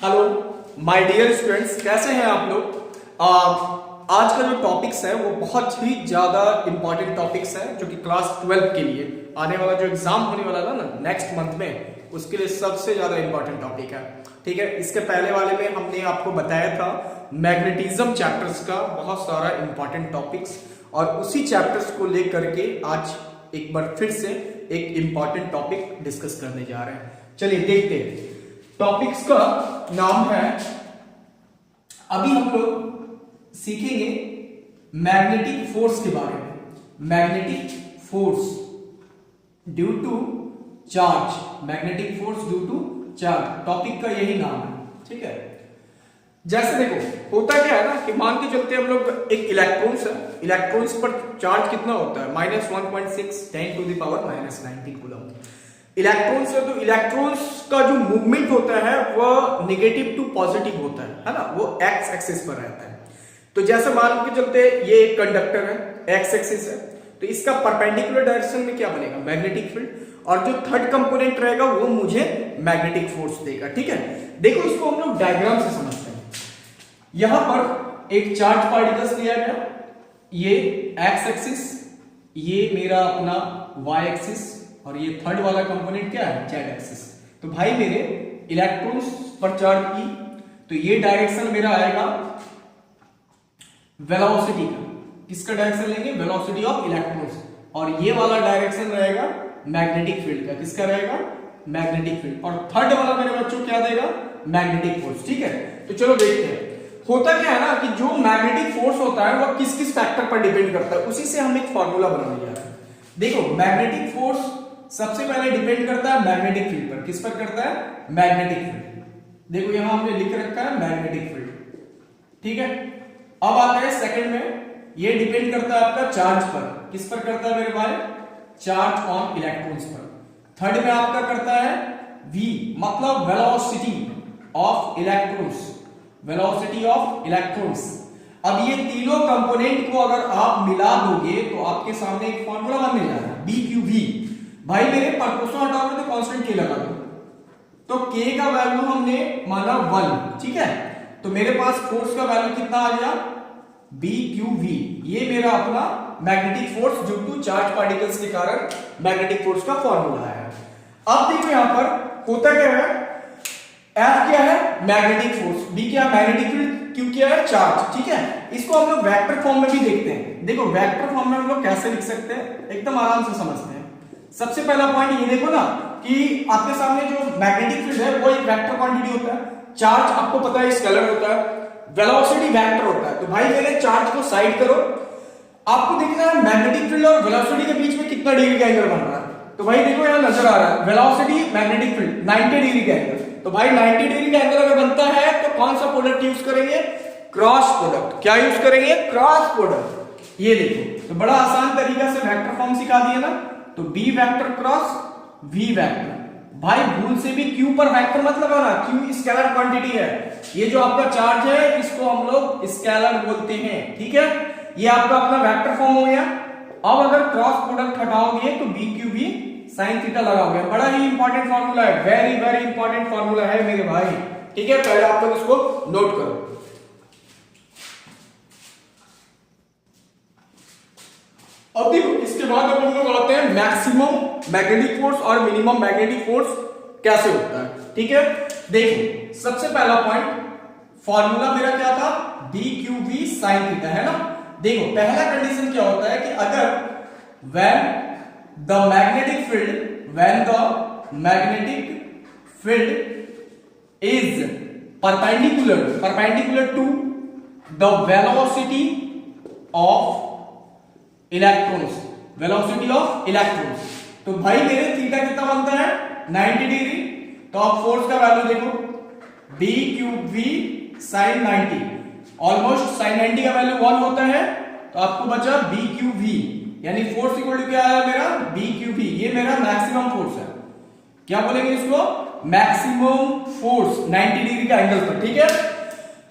Hello my dear students, कैसे हैं आप लोग। आज का जो टॉपिक्स है वो बहुत ही ज्यादा इंपॉर्टेंट टॉपिक्स है जो कि क्लास 12 के लिए आने वाला जो एग्जाम होने वाला था ना नेक्स्ट मंथ में, उसके लिए सबसे ज्यादा इंपॉर्टेंट टॉपिक है। ठीक है, इसके पहले वाले में हमने आपको बताया था मैग्नेटिज्म चैप्टर्स का बहुत सारा इंपॉर्टेंट टॉपिक्स, और उसी चैप्टर्स को लेकर के आज एक बार फिर से एक इंपॉर्टेंट टॉपिक डिस्कस करने जा रहे हैं। चलिए देखते हैं। टॉपिक्स का नाम है, अभी हम लोग सीखेंगे मैग्नेटिक फोर्स के बारे में। Magnetic force due to charge, magnetic force due to charge, topic का यही नाम है। ठीक है, जैसे देखो होता क्या है ना कि मान के चलते हम लोग एक इलेक्ट्रॉन्स है, इलेक्ट्रॉन्स पर चार्ज कितना होता है -1.6 10⁻⁻⁹ कूलम। इलेक्ट्रॉन्स है तो इलेक्ट्रॉन्स का जो मूवमेंट होता है वह नेगेटिव टू पॉजिटिव होता है ना, वो एक्स एक्सिस पर रहता है। तो जैसे मान के चलते ये एक कंडक्टर है, एक्स एक्सिस है, तो इसका परपेंडिकुलर डायरेक्शन में क्या बनेगा, मैग्नेटिक फील्ड, और जो थर्ड कंपोनेंट रहेगा वो मुझे मैग्नेटिक फोर्स देगा। ठीक है, देखो इसको हम लोग डायग्राम से समझते हैं। यहां पर एक चार्ज पार्टिकल्स दिया गया, ये एक्स एक्सिस, ये मेरा अपना वाई एक्सिस, और ये थर्ड वाला कंपोनेंट क्या है, जेड एक्सिस। तो भाई मेरे इलेक्ट्रॉन्स पर चार्ज की, तो ये डायरेक्शन मेरा आएगा वेलोसिटी का। किसका डायरेक्शन लेंगे, वेलोसिटी ऑफ इलेक्ट्रॉन्स, और ये वाला डायरेक्शन रहेगा मैग्नेटिक फील्ड का। किसका रहेगा, मैग्नेटिक फील्ड, और थर्ड वाला मेरे बच्चों क्या देगा, मैग्नेटिक फोर्स। ठीक है, तो चलो देखते हैं। होता क्या है ना कि जो मैग्नेटिक फोर्स होता है वह किस किस फैक्टर पर डिपेंड करता है, उसी से हम एक फॉर्मूला बनाने जा रहे हैं। देखो मैग्नेटिक फोर्स सबसे पहले डिपेंड करता है मैग्नेटिक फील्ड पर। किस पर करता है, मैग्नेटिक फील्ड। देखो यहां हमने लिख रखा है मैग्नेटिक फील्ड। ठीक है, अब आता है सेकंड में, ये डिपेंड करता है आपका चार्ज पर। किस पर करता है मेरे भाई, चार्ज ऑन इलेक्ट्रॉन्स पर। थर्ड में आपका करता है V, मतलब velocity of electrons, velocity of electrons. अब ये तीनों कंपोनेंट को अगर आप मिला दोगे तो आपके सामने एक फॉर्मूला बनने जा रहा है BQV। भाई मेरे परपोर्शनल हटाओगे तो कांस्टेंट k लगा दो, तो k का वैल्यू हमने माना 1। ठीक है, तो मेरे पास फोर्स का वैल्यू कितना आ गया, BQV। ये मेरा अपना magnetic force due to charge particles के कारण मैग्नेटिक फोर्स का फॉर्मूला है। अब देखो यहां पर होता क्या है, F क्या है, मैग्नेटिक फोर्स, B क्या है, मैग्नेटिक फील्ड, Q क्या है, चार्ज। ठीक है, इसको हम लोग वेक्टर फॉर्म में भी देखते हैं। देखो वेक्टर फॉर्म में हम लोग कैसे लिख सकते हैं, एकदम आराम से समझते हैं। सबसे पहला पॉइंट ये देखो ना कि आपके सामने जो मैग्नेटिक फील्ड है वो एक वेक्टर क्वांटिटी होता है, चार्ज आपको पता है स्केलर होता है, वेलोसिटी वेक्टर होता है। तो भाई मेरे चार्ज को साइड करो, आपको दिखना है मैग्नेटिक फील्ड और वेलोसिटी के बीच में कितना डिग्री का एंगल बन रहा है। तो भाई देखो यहां नजर आ रहा है वेलोसिटी मैग्नेटिक फील्ड 90 डिग्री का एंगल। तो भाई 90 डिग्री का एंगल अगर बनता है तो कौन सा प्रोडक्ट यूज करेंगे, क्रॉस प्रोडक्ट। क्या यूज करेंगे, क्रॉस प्रोडक्ट। ये देखो तो बड़ा आसान तरीका से वेक्टर फॉर्म सिखा दिया ना, तो B vector cross V vector. भाई भूल से भी Q पर वेक्टर मत लगाना, Q स्केलर क्वांटिटी है। ये जो आपका चार्ज है इसको हम लोग स्केलर बोलते हैं। ठीक है, ये आपका अपना वेक्टर फॉर्म हो गया। अब अगर क्रॉस प्रोडक्ट हटाओगे तो BQV sin थीटा लगाओगे। बड़ा ही इंपॉर्टेंट फॉर्मूला है, वेरी वेरी इंपॉर्टेंट फॉर्मूला है मेरे भाई। ठीक है, पहले आप लोग इसको नोट करो। अब देखो इसके बाद अब हम लोग आते हैं मैक्सिमम मैग्नेटिक फोर्स और मिनिमम मैग्नेटिक फोर्स कैसे होता है। ठीक है, देखो सबसे पहला पॉइंट, फॉर्मूला मेरा क्या था, BQV sin थीटा, है ना। देखो पहला कंडीशन क्या होता है कि अगर when the magnetic field is perpendicular to the velocity of electrons, velocity of electrons, तो भाई मेरे थीटा कितना बनता है, 90 डिग्री। तो आप फोर्स का वैल्यू देखो BQV sin 90, ऑलमोस्ट sin 90 का वैल्यू 1 होता है, तो आपको बचा BQV, यानी फोर्स इक्वल टू क्या है मेरा, BQV। ये मेरा मैक्सिमम फोर्स है, क्या बोलेंगे इसको, मैक्सिमम फोर्स 90 डिग्री का एंगल पर। ठीक है,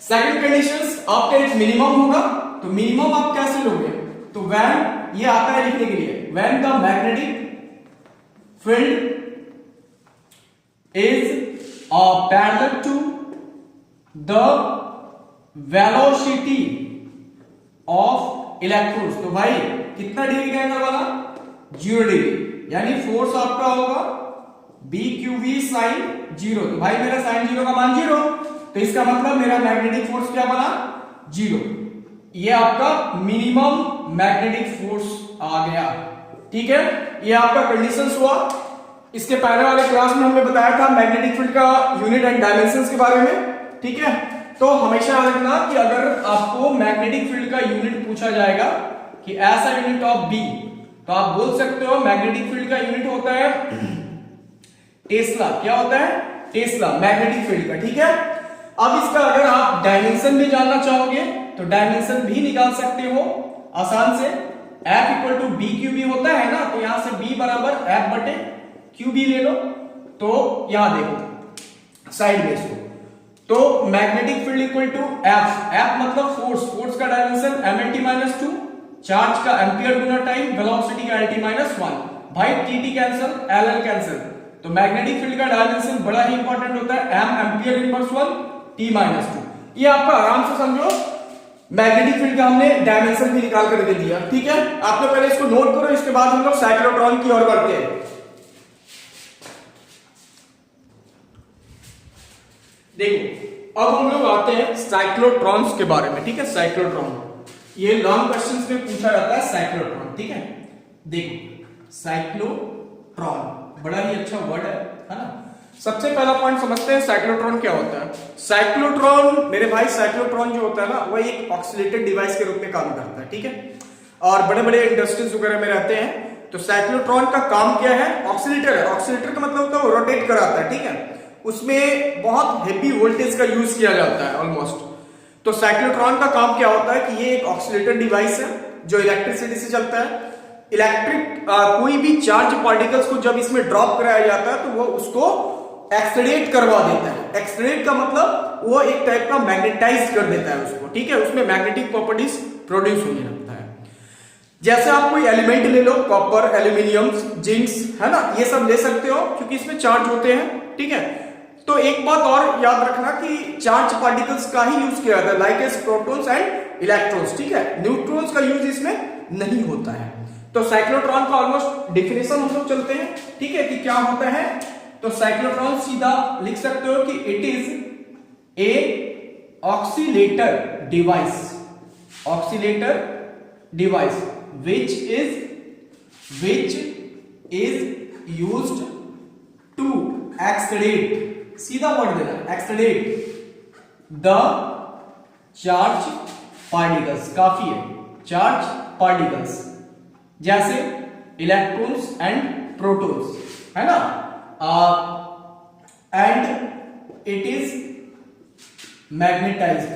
सेकंड कंडीशंस आपका एक मिनिमम होगा, तो मिनिमम आप कैसे लोगे, तो व्हेन, ये आता है लिखने के लिए, when the magnetic field is parallel to the velocity of electrons. तो भाई कितना डिग्री का एंगल बना, 0 डिग्री, यानी फोर्स आपका होगा BQV साइन 0। तो भाई मेरा साइन 0 का मान 0, तो इसका मतलब मेरा मैग्नेटिक फोर्स क्या बना, 0। ये आपका मिनिमम मैग्नेटिक फोर्स आ गया, ठीक है। ये आपका कंडीशंस हुआ। इसके पहले वाले क्लास में हमने बताया था मैग्नेटिक फील्ड का यूनिट एंड डायमेंशंस के बारे में, ठीक है। तो हमेशा याद रखना कि अगर आपको मैग्नेटिक फील्ड का यूनिट पूछा जाएगा कि ऐसा यूनिट ऑफ बी, तो आप बोल सकते हो मैग्नेटिक फील्ड का यूनिट होता है टेस्ला। क्या होता है, टेस्ला, मैग्नेटिक फील्ड का, ठीक है। अब इसका अगर आप डायमेंशन भी जानना चाहोगे तो डायमेंशन भी निकाल सकते हो आसान से। F equal to B Q B होता है ना, तो यहां से B बराबर F बटे क्यू बी ले लो। तो यहां देखो साइड में इसको, तो magnetic field equal to F मतलब फोर्स, फोर्स का डायमेंशन m(-2), चार्ज का एम्पियर गुना टाइम, वेलोसिटी का L(-1). भाई TT कैंसिल, LL कैंसिल, तो मैग्नेटिक फील्ड का डायमेंशन बड़ा ही इंपॉर्टेंट होता है, m एम्पियर इनवर्स 1 T-2। ये आपका आराम से समझो, मैग्नेटिक फील्ड का हमने डायमेंशन भी निकाल करके दिया, ठीक है। आपने पहले इसको नोट करो, इसके बाद हम लोग साइक्लोट्रॉन की ओर बढ़ते हैं। देखो अब हम लोग आते हैं साइक्लोट्रॉन्स के बारे में, ठीक है। साइक्लोट्रॉन ये लॉन्ग क्वेश्चंस में पूछा जाता है, साइक्लोट्रॉन, ठीक है। देखो साइक्लोट्रॉन बड़ा ही अच्छा वर्ड है ना। सबसे पहला पॉइंट समझते हैं साइक्लोट्रॉन क्या होता है। साइक्लोट्रॉन मेरे भाई, साइक्लोट्रॉन जो होता है ना, वो एक ऑक्सीलेटेड डिवाइस के रूप में काम करता है, ठीक है। और बड़े बड़े इंडस्ट्रीज वगैरह में रहते हैं। तो साइक्लोट्रॉन का काम क्या है, ऑक्सीलेटर है। ऑक्सीलेटर का मतलब होता है वो रोटेट कराता है, ठीक है। उसमें बहुत हेवी वोल्टेज का यूज किया जाता है ऑलमोस्ट। तो साइक्लोट्रॉन का काम क्या होता है कि ये एक ऑक्सीलेटेड डिवाइस है जो इलेक्ट्रिसिटी से चलता है। कोई भी चार्ज पार्टिकल्स को जब इसमें ड्रॉप कराया जाता है तो वो उसको एक्सलेरेट करवा देता है। एक्सलेरेट का मतलब वो एक टाइप का मैग्नेटाइज कर देता है उसको, ठीक है। उसमें मैग्नेटिक प्रॉपर्टीज प्रोड्यूस होने लगता है। जैसे आप कोई एलिमेंट ले लो, कॉपर, एल्यूमिनियम, जिंक्स, है ना, ये सब ले सकते हो क्योंकि इसमें चार्ज होते हैं, ठीक है। तो एक बात और याद रखना कि चार्ज पार्टिकल्स का ही यूज किया जाता है, like as protons and electrons, ठीक है। न्यूट्रॉन्स का यूज इसमें नहीं होता है। तो साइक्लोट्रॉन का ऑलमोस्ट डिफिनेशन हम लोग चलते हैं, ठीक है, कि क्या होता है। तो साइक्लोट्रॉन सीधा लिख सकते हो कि it is a oscillator device, oscillator device which is used to accelerate, सीधा वर्ड देना, accelerate the charge particles, काफी है, चार्ज पार्टिकल्स जैसे इलेक्ट्रॉन्स एंड प्रोटॉन्स, है ना। एंड इट इज मैग्नेटाइज्ड,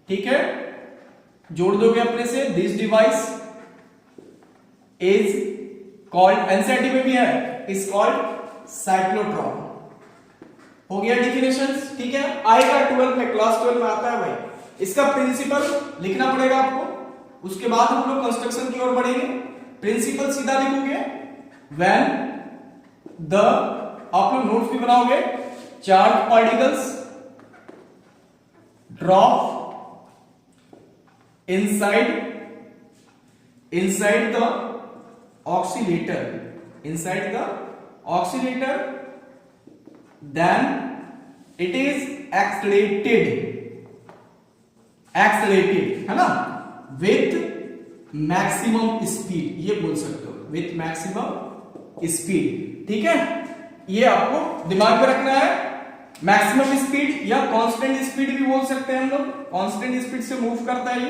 ठीक है। जोड़ दोगे अपने से, this device is called, NCERT में भी है, इज कॉल्ड साइक्लोट्रॉन। हो गया डिफिनेशंस, ठीक है। आएगा 12 में, क्लास 12 में आता है भाई। इसका प्रिंसिपल लिखना पड़ेगा आपको, उसके बाद हम लोग कंस्ट्रक्शन की ओर बढ़ेंगे। प्रिंसिपल सीधा लिखोगे, व्हेन द, आप लोग नोट्स भी बनाओगे, charge particles drop inside the oscillator, then it is accelerated, है ना, with maximum speed, ये बोल सकते हो, with maximum speed, ठीक है। ये आपको दिमाग में रखना है। मैक्सिमम स्पीड या कांस्टेंट स्पीड भी बोल सकते हैं हम लोग, कांस्टेंट स्पीड से मूव करता है ये,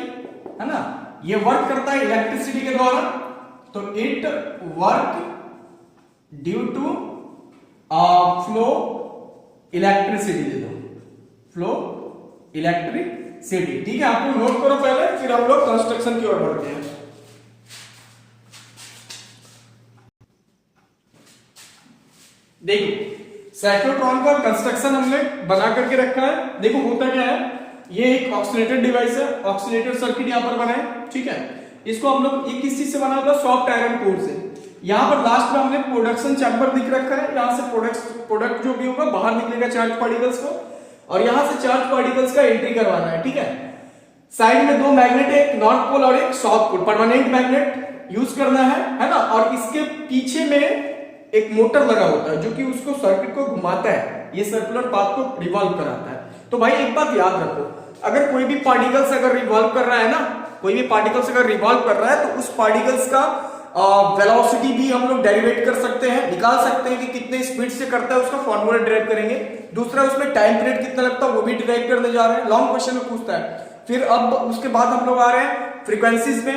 है ना। ये वर्क करता है इलेक्ट्रिसिटी के द्वारा, तो it work due to flow electricity, दे दो, फ्लो इलेक्ट्रिसिटी, ठीक है। आप लोग नोट करो पहले, फिर हम लोग कंस्ट्रक्शन की ओर बढ़ते हैं। देखो साइक्लोट्रॉन का कंस्ट्रक्शन हमने बना करके रखा है। देखो होता क्या है, ये एक ऑक्सीलेटेड डिवाइस है, ऑक्सीलेटेड सर्किट यहां पर बना है, ठीक है। इसको हम लोग, ये किस चीज से बना होता है, सॉफ्ट आयरन कोर से। यहां पर लास्ट में हमने प्रोडक्शन चैम्बर दिख रखा है, यहां से प्रोडक्ट जो भी होगा बाहर निकलेगा चार्ज पार्टिकल्स को, और यहां से चार्ज पार्टिकल्स का एंट्री करवाना है, ठीक है। साइड में दो मैग्नेट है, एक नॉर्थ पोल और एक south pole, permanent magnet use करना है ना। और इसके पीछे में एक मोटर लगा होता है जो कि उसको सर्किट को घुमाता है, ये सर्कुलर पाथ को रिवॉल्व कराता है। तो भाई एक बात याद रखो, अगर कोई भी पार्टिकल्स अगर रिवॉल्व कर रहा है ना, कोई भी पार्टिकल्स अगर रिवॉल्व कर रहा है तो उस पार्टिकल्स का वेलोसिटी भी हम लोग डेरिवेट कर सकते हैं, निकाल सकते हैं कि कितने स्पीड से करता है, उसका फॉर्मूला डिराइव करेंगे। दूसरा उसमें टाइम पीरियड कितना लगता है वो भी डिराइव करने जा रहे हैं, लॉन्ग क्वेश्चन में पूछता है। फिर अब उसके बाद हम लोग आ रहे हैं फ्रीक्वेंसीज में,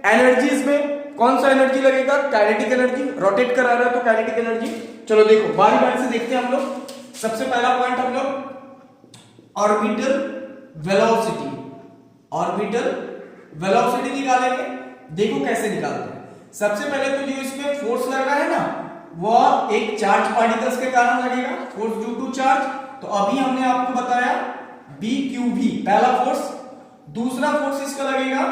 एनर्जीज में। कौन सा एनर्जी लगेगा? काइनेटिक एनर्जी, रोटेट करा रहा है तो काइनेटिक एनर्जी। चलो देखो बारी बारी से देखते हैं हम लोग। सबसे पहला पॉइंट हम लोग ऑर्बिटल वेलोसिटी, ऑर्बिटल वेलोसिटी निकालेंगे। देखो कैसे निकालते हैं। सबसे पहले तो जो इसमें फोर्स लग रहा है ना, वो एक चार्ज पार्टिकल्स के कारण लगेगा, फोर्स ड्यू टू चार्ज। तो अभी हमने आपको बताया BQV पहला फोर्स। दूसरा फोर्स इसका लगेगा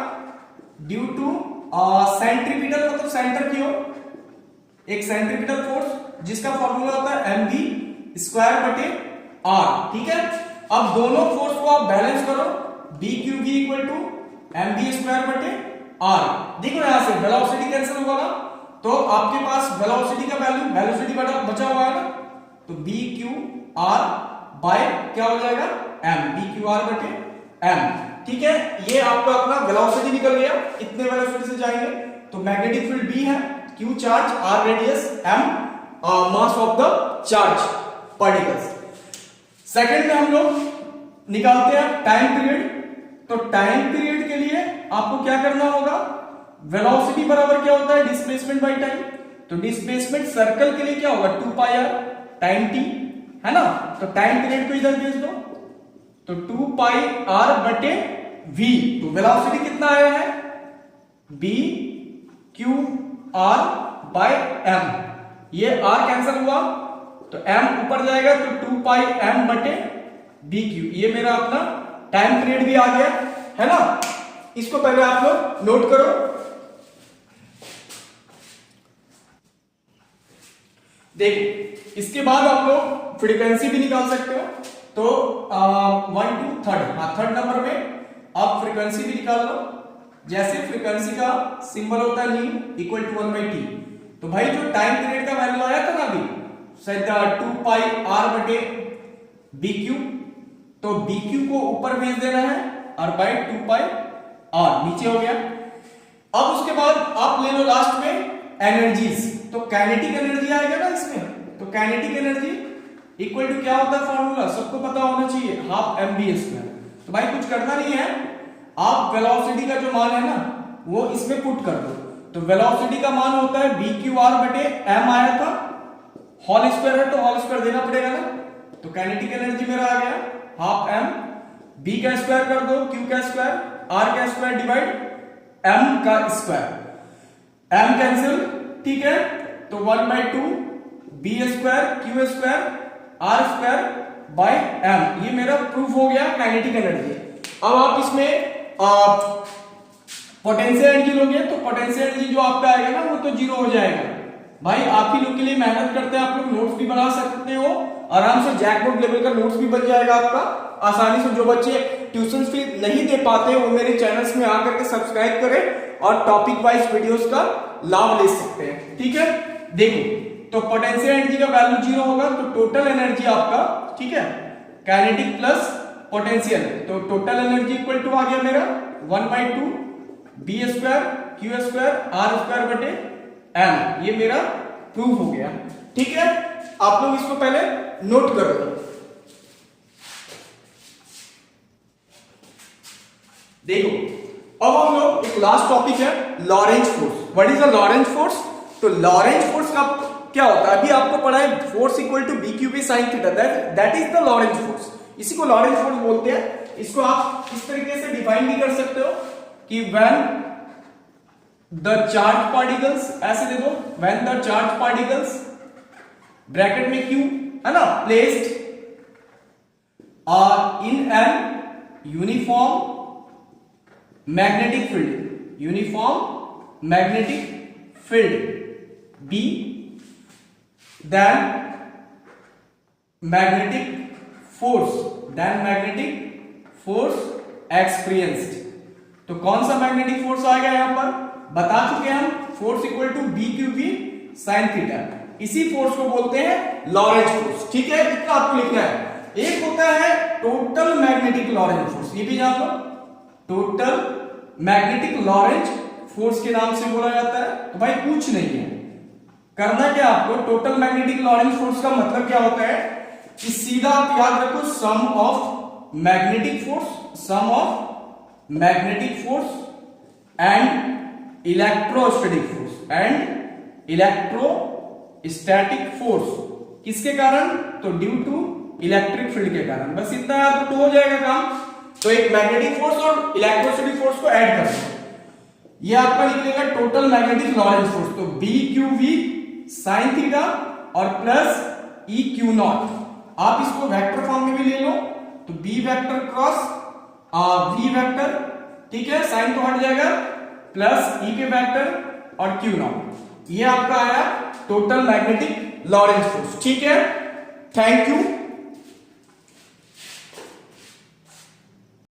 ड्यू टू सेंट्रीपिटल, मतलब सेंटर की ओर एक सेंट्रीपिटल फोर्स जिसका फॉर्मूला होता है mv स्क्वायर बटे r, ठीक है। अब दोनों फोर्स को आप बैलेंस करो, BQV equal to mv square बटे r। देखो यहां से वेलोसिटी कैंसिल होगा ना, तो आपके पास वेलोसिटी का वैल्यू, वेलोसिटी बचा हुआ है ना, तो BQR बाय क्या हो जाएगा m, BQR बटे m, ठीक है। ये आपका अपना वेलोसिटी निकल गया, इतने वेलोसिटी से जाएंगे। तो मैग्नेटिक फील्ड B है, Q charge, R radius, M mass of the charge particles. Second में हम लोग निकालते हैं टाइम पीरियड। तो टाइम पीरियड के लिए आपको क्या करना होगा? वेलोसिटी बराबर क्या होता है? Displacement by time. तो डिस्प्लेसमेंट सर्कल के लिए क्या होगा? 2 पाई r टाइम t, है ना। तो टाइम पीरियड को इधर भेज दो, तो 2 पाई r बटे v। तो वेलोसिटी कितना आया है? b q r by m। ये r कैंसिल हुआ तो m ऊपर जाएगा, तो 2 पाई m बटे bq। ये मेरा अपना टाइम पीरियड भी आ गया, है ना। इसको पहले आप लोग नोट करो। देखो इसके बाद आप लोग फ्रीक्वेंसी भी निकाल सकते हो। तो 1 to 3rd, हाँ 3rd नंबर में आप फ्रीक्वेंसी भी निकाल लो। जैसे फ्रीक्वेंसी का सिंबल होता है न्यू इक्वल टू 1/t। तो भाई जो टाइम पीरियड का वैल्यू आया था ना अभी, शायद 2 पाई r बटे bq, तो bq को ऊपर भेज देना है और बाय 2 पाई r नीचे हो गया। अब उसके बाद आप ले लो लास्ट में एनर्जीज। तो काइनेटिक एनर्जी आएगा ना इसमें, तो काइनेटिक एनर्जी इक्वल टू क्या होता है फॉर्मूला, सबको पता होना चाहिए, हाफ mv²। तो भाई कुछ करना नहीं है, आप वेलोसिटी का जो मान है ना वो इसमें पुट कर दो। तो वेलोसिटी का मान होता है BQR बटे m, आया था होल स्क्वायर है तो होल स्क्वायर देना पड़ेगा ना। तो काइनेटिक एनर्जी मेरा आ गया हाफ m, b का स्क्वायर कर दो, q का स्क्वायर, r का स्क्वायर डिवाइड m का स्क्वायर, m कैंसिल, ठीक है। तो 1/2 b square q square r square by m। ये मेरा प्रूफ हो गया काइनेटिक एनर्जी। अब आप इसमें पोटेंशियल एनर्जी लोगे तो पोटेंशियल एनर्जी जो आपका आएगा ना वो तो 0 हो जाएगा। भाई आप ही लोग के लिए मेहनत करते हैं, आप लोग नोट्स भी बना सकते हो आराम से, जैकबोर्ड लेवल का नोट्स भी बन जाएगा आपका आसानी से। जो बच्चे ट्यूशन फी नहीं दे पाते वो मेरे चैनल्स में आकर के सब्सक्राइब करें और टॉपिक वाइज वीडियोस का लाभ ले सकते हैं, ठीक है। देखो तो पोटेंशियल एनर्जी का वैल्यू 0 होगा तो टोटल एनर्जी आपका, ठीक है, काइनेटिक प्लस पोटेंशियल, तो टोटल एनर्जी इक्वल टू आ गया मेरा 1/2 b square q square r square बटे m। ये मेरा प्रूफ हो गया, ठीक है। आप लोग इसको पहले नोट कर लो। देखो अब हम लोग एक लास्ट टॉपिक है Lorentz force. What is the Lorentz force? तो लॉरेंज फोर्स का क्या होता है? अभी आपको पढ़ा है force equal to BQV sin theta, that is the Lorentz force. इसी को लॉरेंज फोर्स बोलते हैं। इसको आप इस तरीके से डिफाइन भी कर सकते हो कि व्हेन द चार्ज पार्टिकल्स, ऐसे दे दो, when the charge particles bracket में Q है ना placed in an uniform magnetic field, uniform magnetic field B then magnetic force experienced. तो कौन सा मैग्नेटिक फोर्स आएगा यहां पर, बता चुके हम, force equal to B Q B sine theta. इसी फोर्स को बोलते हैं लॉरेंज फोर्स। ठीक है, इतना आपको लिखना है। एक होता है टोटल मैग्नेटिक लॉरेंज फोर्स, ये भी जान लो, टोटल मैग्नेटिक लॉरेंज फोर्स के नाम से बोला जाता है। तो भाई कुछ नहीं है, करना क्या आपको, टोटल मैग्नेटिक लॉरेंज फोर्स का मतलब क्या होता है कि सीधा आप याद रखो sum of magnetic force and electrostatic force. किसके कारण, तो ड्यू टू इलेक्ट्रिक फील्ड के कारण। बस इतना याद रखो, हो जाएगा काम। तो एक मैग्नेटिक फोर्स और इलेक्ट्रोस्टैटिक फोर्स को ऐड कर दो, ये आपका निकलेगा टोटल मैग्नेटिक लॉरेंज फोर्स। तो B Q V sine theta और प्लस ई क्यू नॉट। आप इसको वेक्टर फॉर्म में भी ले लो, तो B vector cross V vector, ठीक है, साइन तो हट जाएगा, प्लस ई के वेक्टर और क्यू नॉट। ये आपका आया टोटल मैग्नेटिक लॉरेंज फोर्स। ठीक है, थैंक यू।